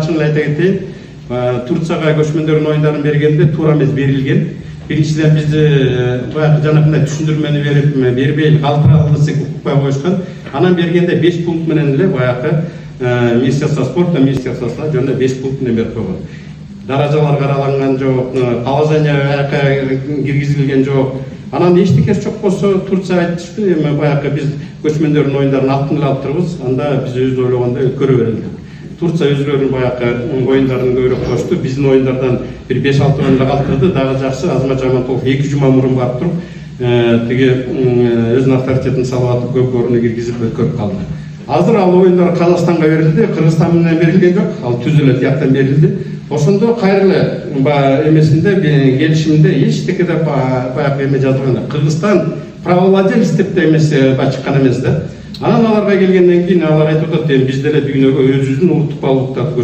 ачыгын эле айта кетейин. Турцияга көчмөндөрдүн оюндарын бергенде туура эмес берилген. Биринчиден бизди баягы жанакындай түшүндүрмөнү бербей калтыралы десек укпай коюшкан. Анан бергенде 5 пункт менен эле баягы Министерство спорта, Министерствосуна жөнүндө 5 пункт менен берип койгон. Даражалар караланган жок, положение киргизилген жок. Анан эчтекеси жок болсо Турция айтышты, эми баягы биз көчмөндөрдүн оюндарын алтын эле алып турабыз, анда биз өзү ойлогондой көрө берелик. Турция өзүлөрүнүн баягы оюндарын көбүрөөк кошту, биздин оюндардан бир 5-6 оюн эле калтырды. Дагы жакшы, Азамат Жамантулов 2 жума мурун барып туруп, тиги өзүнүн авторитетин салып көп орунду киргизип көрүп калды. Азыр ал оюндар Казакстанга берилди, Кыргызстан менен берилген жок, ал түзүлөт жактан берилди. Ошондо кайрылы эмесинде келишимде эчтекеде баягы эме жазылган. Кыргызстан правовладелец деп да эмес чыккан эмес да. Анан аларга келгенден кийин алар айтып атат, биз деле дүйнөгө өзүбүздүн улуттук баалуулуктарды